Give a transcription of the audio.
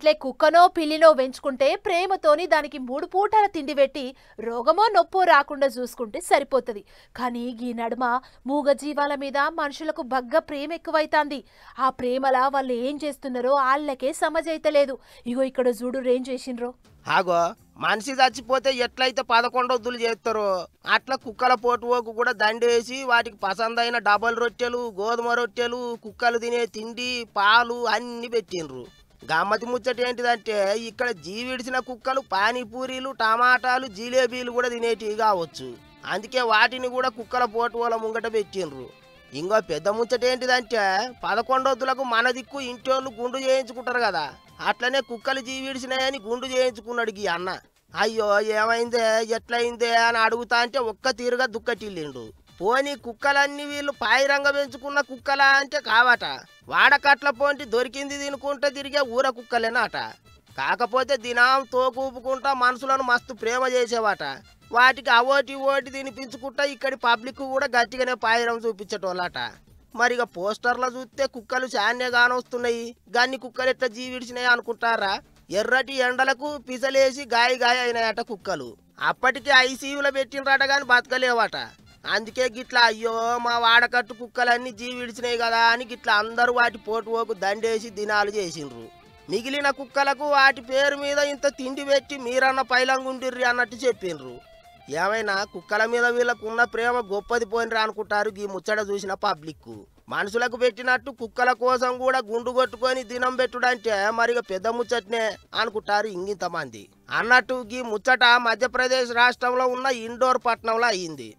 ఇంట్లో కుక్కనో పిల్లినో పెంచుకుంటే ప్రేమతోని దానికి 3 పూటల తిండి పెట్టి రోగమో నొప్పో రాకుండా చూసుకుంటే సరిపోతుంది. కానీ ఈ నడుమ మూగజీవాల మీద మనుషులకు బగ్గ ప్రేమ ఎక్కువైతాంది. ఆ ప్రేమలా వాళ్ళు ఏం చేస్తున్నారో వాళ్ళకే సమజైతలేదు. ఇగో ఇక్కడ చూడు ఏం చేసిండ్రో. ఆగో మనిషి చచ్చిపోతే ఎట్లయితే 11 వద్దులు చేస్తారో అట్లా కుక్కల పోటువోకు కూడా దండేసి వాటికి పసందైన డబల్ రొట్టెలు, గోధుమ రొట్టెలు, కుక్కలు తినే తిండి, పాలు అన్ని పెట్టిండ్రు. గమ్మతి ముచ్చట ఏంటిదంటే ఇక్కడ జీవిడిచిన కుక్కలు పానీపూరీలు, టమాటాలు, జిలేబీలు కూడా తినేటివి కావచ్చు. అందుకే వాటిని కూడా కుక్కల పోటువోల ముంగట పెట్టిండ్రు. ఇంకో పెద్ద ముచ్చట ఏంటిదంటే 11 వద్దులకు మన దిక్కు ఇంటోళ్ళు గుండు చేయించుకుంటారు కదా, అట్లనే కుక్కలు జీవిడిచినాయని గుండు చేయించుకున్నాడు ఈ అన్న. అయ్యో ఏమైందే ఎట్లయిందే అని అడుగుతా అంటే ఒక్క తీరుగా దుక్కటిల్లిండు. పోనీ కుక్కలన్నీ వీళ్ళు పాయిరంగా పెంచుకున్న కుక్కలా అంటే కావట, వాడకట్ల పోంటి దొరికింది తినుకుంటా తిరిగే ఊర కుక్కలేనాట. కాకపోతే దినం తోకూపుకుంటా మనుషులను మస్తు ప్రేమ చేసేవాట. వాటికి అవోటి ఓటి తినిపించుకుంటా ఇక్కడి పబ్లిక్ కూడా గట్టిగానే పాయిరం చూపించటోళ్ళట. మరిగా పోస్టర్లో చూస్తే కుక్కలు చాన్నే కానొస్తున్నాయి, గన్ని కుక్కలు ఎట్లా జీవిడిచినాయి అనుకుంటారా? ఎర్రటి ఎండలకు పిసలేసి గాయ గాయ అయినాయట కుక్కలు. అప్పటికే ఐసీయూలో పెట్టినరాట గాని బతకలేవట. అందుకే గిట్లా అయ్యో మా వాడకట్టు కుక్కలన్నీ జీవిడిచినాయి కదా అని గిట్లా అందరూ వాటి పోటువోకు దండేసి దినాలు చేసిండ్రు. మిగిలిన కుక్కలకు వాటి పేరు మీద ఇంత తిండి పెట్టి మీరన్న పైలంగుండిర్రి అన్నట్టు చెప్పిండ్రు. ఏమైనా కుక్కల మీద వీళ్ళకు ఉన్న ప్రేమ గొప్పది పోయినరా అనుకుంటారు ఈ ముచ్చట చూసిన పబ్లిక్. మనుషులకు పెట్టినట్టు కుక్కల కోసం కూడా గుండు కొట్టుకొని దినం పెట్టుడంటే మరిగా పెద్ద ముచ్చటనే అనుకుంటారు ఇంగింతమంది. అన్నట్టు ఈ ముచ్చట మధ్యప్రదేశ్ రాష్ట్రంలో ఉన్న ఇండోర్ పట్టణంలో అయ్యింది.